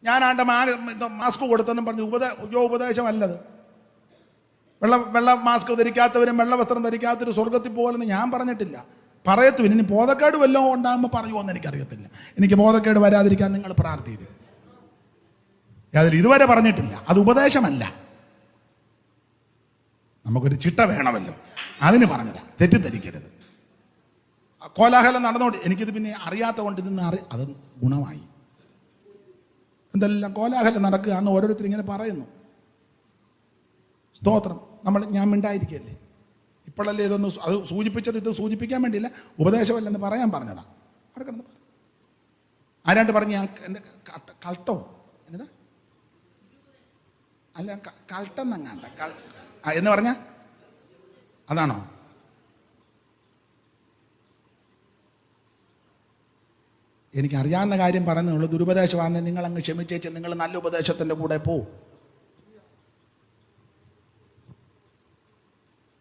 ഞാൻ മാസ്ക് കൊടുത്തെന്നും പറഞ്ഞു ഉപദേശമല്ലത്. വെള്ള മാസ്ക് ധരിക്കാത്തവരും വെള്ള വസ്ത്രം ധരിക്കാത്തവരും സ്വർഗത്തിൽ പോകലെന്ന് ഞാൻ പറഞ്ഞിട്ടില്ല. പറയത്തും ഇനി ബോധക്കേട് വല്ലതും ഉണ്ടാകുമ്പോൾ പറയുമോയെന്ന് എനിക്കറിയത്തില്ല. എനിക്ക് ബോധക്കേട് വരാതിരിക്കാൻ നിങ്ങൾ പ്രാർത്ഥിക്കും. അതിൽ ഇതുവരെ പറഞ്ഞിട്ടില്ല. അത് ഉപദേശമല്ല. നമുക്കൊരു ചിട്ട വേണമല്ലോ, അതിന് പറഞ്ഞുതരാം, തെറ്റിദ്ധരിക്കരുത്. കോലാഹലം നടന്നുകൊണ്ട് എനിക്കിത് പിന്നെ അറിയാത്ത കൊണ്ട് അത് ഗുണമായി. എന്തെല്ലാം കോലാഹലം നടക്കുക എന്ന് ഓരോരുത്തർ ഇങ്ങനെ പറയുന്നു. സ്തോത്രം. ഞാൻ മിണ്ടായിരിക്കല്ലേ. ഇപ്പോഴല്ലേ ഇതൊന്ന് അത് സൂചിപ്പിച്ചത്, ഇത് സൂചിപ്പിക്കാൻ വേണ്ടിയില്ല, ഉപദേശമല്ലെന്ന് പറയാൻ പറഞ്ഞതാ. അവിടെ കിടന്ന് ആരാണ്ട് പറഞ്ഞു ഞാൻ എൻ്റെ കൾട്ടോ എന്നതാ അല്ല കൾട്ടെന്നങ്ങാണ്ട എന്ന് പറഞ്ഞ അതാണോ? എനിക്കറിയാവുന്ന കാര്യം പറയുന്നുള്ളൂ. ദുരുപദേശമാണെന്ന് നിങ്ങൾ അങ്ങ് ക്ഷമിച്ചേച്ച് നിങ്ങൾ നല്ല ഉപദേശത്തിൻ്റെ കൂടെ പോവും.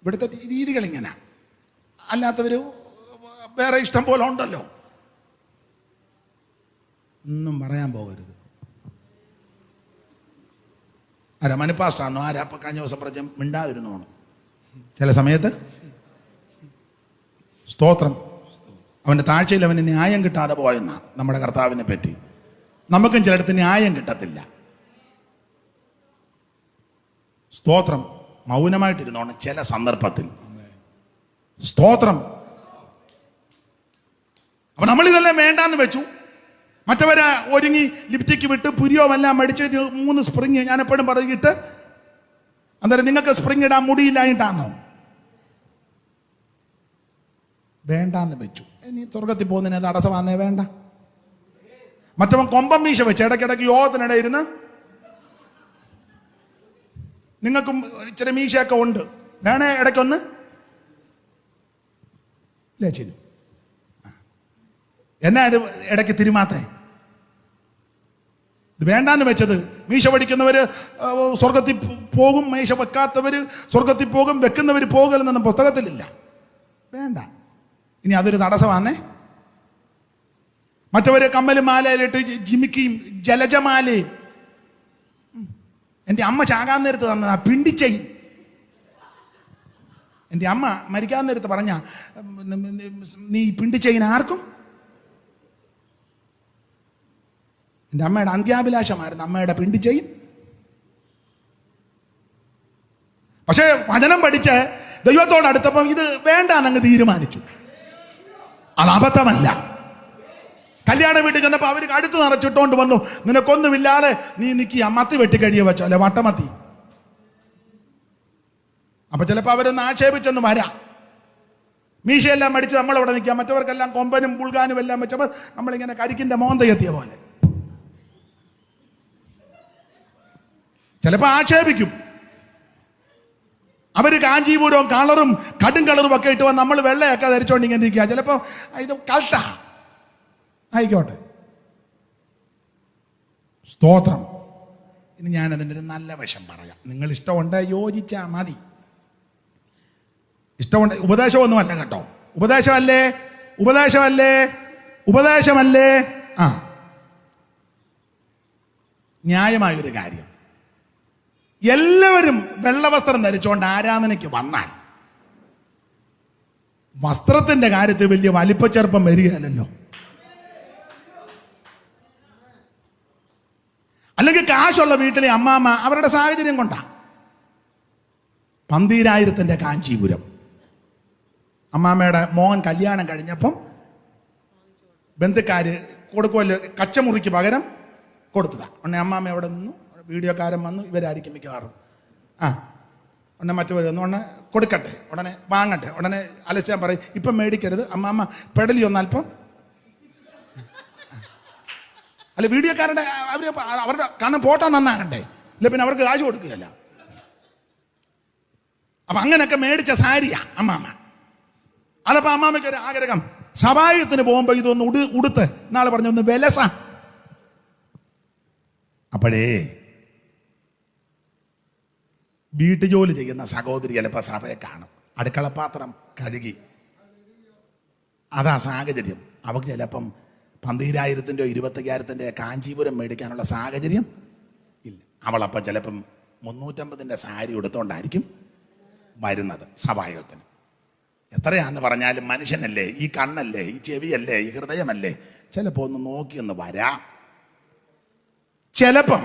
ഇവിടുത്തെ രീതികൾ ഇങ്ങനെ. അല്ലാത്തവർ വേറെ ഇഷ്ടം പോലെ ഉണ്ടല്ലോ. ഒന്നും പറയാൻ പോകരുത്. ആരാ മനുപ്പാസ്റ്റാണോ? ആരാ അപ്പം കഴിഞ്ഞ ദിവസം പറഞ്ഞ മിണ്ടാതിരുന്നോണം ചില സമയത്ത്. സ്തോത്രം. അവൻ്റെ താഴ്ചയിൽ അവന് ന്യായം കിട്ടാതെ പോയെന്നാണ് നമ്മുടെ കർത്താവിനെ പറ്റി. നമുക്കും ചിലയിടത്ത് ന്യായം കിട്ടത്തില്ല. സ്തോത്രം. മൗനമായിട്ടിരുന്നോണം ചില സന്ദർഭത്തിൽ. സ്തോത്രം. അപ്പൊ നമ്മളിതെല്ലാം വേണ്ടാന്ന് വെച്ചു. മറ്റവരെ ഒരുങ്ങി ലിപ്റ്റിക്ക് വിട്ട് പുരിയോ എല്ലാം അടിച്ച് 3 സ്പ്രിങ് ഞാൻ എപ്പോഴും പറഞ്ഞിട്ട്, അന്നേരം നിങ്ങൾക്ക് സ്പ്രിങ് ഇടാൻ മുടിയില്ലായിട്ടാണോ? വേണ്ടാന്ന് വെച്ചു. നീ സ്വർഗത്തിൽ പോകുന്നതിന് തടസ്സമാന്നേ വേണ്ട. മറ്റവൻ കൊമ്പം മീശ വെച്ച് ഇടയ്ക്കിടയ്ക്ക് യോഗത്തിനിടെ ഇരുന്ന്, നിങ്ങൾക്കും ഇച്ചിരി മീശയൊക്കെ ഉണ്ട്, വേണേ ഇടയ്ക്കൊന്ന് ലേച്ചിന്. എന്നാ ഇത് ഇടയ്ക്ക് തിരുമാത്തേ? ഇത് വേണ്ടാന്ന് വെച്ചത്. മീശ പഠിക്കുന്നവര് സ്വർഗത്തിൽ പോകും, മീശ വെക്കാത്തവര് സ്വർഗത്തിൽ പോകും, വെക്കുന്നവർ പോകലെന്നൊന്നും പുസ്തകത്തിലില്ല. വേണ്ട. ഇനി അതൊരു തടസ്സമാണേ. മറ്റവര് കമ്മലും മാലയിലിട്ട് ജിമിക്കിയും ജലജമാലയും. എൻ്റെ അമ്മ ചാകാൻ നേരത്ത് തന്നതാ പിണ്ടിച്ചെയിൻ. എൻ്റെ അമ്മ മരിക്കാൻ നേരത്ത് പറഞ്ഞ നീ പിണ്ടിച്ചെയിൻ ആർക്കും. എൻ്റെ അമ്മയുടെ അന്ത്യാഭിലാഷമായിരുന്നു അമ്മയുടെ പിണ്ടിച്ചെയിൻ. പക്ഷെ വചനം പഠിച്ച് ദൈവത്തോടടുത്തപ്പം ഇത് വേണ്ടാന്നങ്ങ് തീരുമാനിച്ചു. അത് അബദ്ധമല്ല. കല്യാണ വീട്ടിൽ ചെന്നപ്പോൾ അവർ അടുത്ത് നിറച്ചിട്ടോണ്ട് വന്നു, നിനക്കൊന്നുമില്ലാതെ നീ നിൽക്കുക, മത്തി വെട്ടിക്കഴിയ വെച്ചോ, അല്ലെ വട്ടമത്തി. അപ്പൊ ചിലപ്പോൾ അവരൊന്ന് ആക്ഷേപിച്ചെന്ന് വരാം. മീശയെല്ലാം അടിച്ച് നമ്മളവിടെ നിൽക്കാം, മറ്റവർക്കെല്ലാം കൊമ്പനും പുൾകാനും എല്ലാം വെച്ചപ്പോൾ നമ്മളിങ്ങനെ കരിക്കിന്റെ മോന്തയെത്തിയ പോലെ. ചിലപ്പോൾ ആക്ഷേപിക്കും. അവര് കാഞ്ചീപുരവും കളറും കടും കളറും ഒക്കെ ഇട്ട് നമ്മൾ വെള്ളയൊക്കെ ധരിച്ചോണ്ട് ഇങ്ങനെ ഇരിക്കുക. ചിലപ്പോൾ ഇത് കൾട്ടാ ആയിക്കോട്ടെ. സ്തോത്രം. ഇനി ഞാനതിൻ്റെ ഒരു നല്ല വശം പറയാം. നിങ്ങൾ ഇഷ്ടമുണ്ട് യോജിച്ചാൽ മതി. ഇഷ്ടമുണ്ട്. ഉപദേശമൊന്നുമല്ല കേട്ടോ. ഉപദേശമല്ലേ? ആ, ന്യായമായൊരു കാര്യം. എല്ലാവരും വെള്ളവസ്ത്രം ധരിച്ചുകൊണ്ട് ആരാധനയ്ക്ക് വന്നാൽ വസ്ത്രത്തിന്റെ കാര്യത്തിൽ വലിയ വലിപ്പച്ചെറുപ്പം വരികയല്ലോ. അല്ലെങ്കിൽ കാശുള്ള വീട്ടിലെ അമ്മാമ്മ അവരുടെ സാഹചര്യം കൊണ്ടാ 12,000 കാഞ്ചീപുരം. അമ്മാമ്മയുടെ മോൻ കല്യാണം കഴിഞ്ഞപ്പം ബന്ധുക്കാര് കൊടുക്കുമല്ലോ, കച്ചമുറിക്ക് പകരം കൊടുത്തതാ. ഉടനെ അമ്മാമ്മ അവിടെ നിന്നു, വീഡിയോക്കാരൻ വന്നു, ഇവരായിരിക്കും മിക്കവാറും. ഉടനെ മറ്റവർ വന്നു, ഉടനെ കൊടുക്കട്ടെ, ഉടനെ വാങ്ങട്ടെ, ഉടനെ അലച്ചാൻ പറയും ഇപ്പം മേടിക്കരുത് അമ്മാമ്മ, പെടലി ഒന്നൽപ്പം. അല്ല, വീഡിയോക്കാരുടെ അവരുടെ കണ്ണ് പോട്ടാ നന്നാകട്ടെ, ഇല്ല പിന്നെ അവർക്ക് കാശ് കൊടുക്കുകയല്ല. അപ്പൊ അങ്ങനെയൊക്കെ മേടിച്ച സാരിയാ അമ്മാമ്മ. അതപ്പോ അമ്മാമ്മയ്ക്ക് ഒരു ആഗ്രഹം, സഭായത്തിന് പോകുമ്പോ ഇതൊന്ന് ഉടുത്ത് നാളെ പറഞ്ഞൊന്ന് വിലസ. അപ്പോഴേ വീട്ടുജോലി ചെയ്യുന്ന സഹോദരി ചിലപ്പോൾ സഭയെ കാണും, അടുക്കളപാത്രം കഴുകി. അതാ സാഹചര്യം. അവർക്ക് ചിലപ്പം 12,000-ൻ്റെയോ 25,000-ൻ്റെ കാഞ്ചീപുരം മേടിക്കാനുള്ള സാഹചര്യം ഇല്ല. അവളപ്പം ചിലപ്പം 350-ൻ്റെ സാരി എടുത്തോണ്ടായിരിക്കും വരുന്നത് സഭായോഗത്തിന്. എത്രയാന്ന് പറഞ്ഞാലും മനുഷ്യനല്ലേ, ഈ കണ്ണല്ലേ, ഈ ചെവിയല്ലേ, ഈ ഹൃദയമല്ലേ, ചിലപ്പോൾ ഒന്ന് നോക്കിയൊന്ന് വരാം. ചിലപ്പം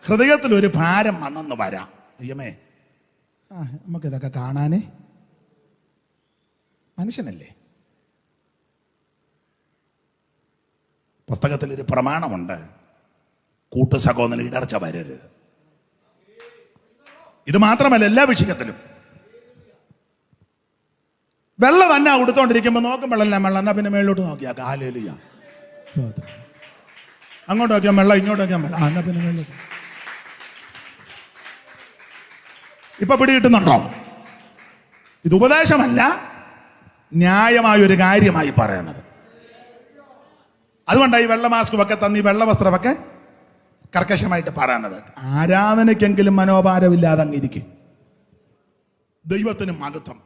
ഹൃദയത്തിലൊരു ഭാരം വന്നെന്ന് വരാം. ദൈവമേ, നമുക്കിതൊക്കെ കാണാനേ, മനുഷ്യനല്ലേ. പുസ്തകത്തിലൊരു പ്രമാണമുണ്ട്, കൂട്ടുസഹോദരന് ഇടർച്ച വരരുത്. ഇത് മാത്രമല്ല, എല്ലാ വിഷയത്തിലും. വെള്ളം തന്നെ ഉടുത്തോണ്ടിരിക്കുമ്പോൾ നോക്കും വെള്ളം എന്നാ പിന്നെ മേളിലോട്ട് നോക്കിയാ കാലേലിയ അങ്ങോട്ട് നോക്കിയാൽ വെള്ളം, ഇങ്ങോട്ട് നോക്കിയാൽ വെള്ളം, എന്നാ പിന്നെ മേളിലോട്ട്. ഇപ്പൊ പിടി കിട്ടുന്നുണ്ടോ? ഇത് ഉപദേശമല്ല, ന്യായമായൊരു കാര്യമായി പറയുന്നത്. അതുകൊണ്ടാണ് ഈ വെള്ള മാസ്ക് ഒക്കെ തന്നി വെള്ള വസ്ത്രമൊക്കെ കർക്കശമായിട്ട് പറയുന്നത്. ആരാധനയ്ക്കെങ്കിലും മനോഭാരമില്ലാതെ അങ്ങിരിക്കും. ദൈവത്തിന് മഹത്വം.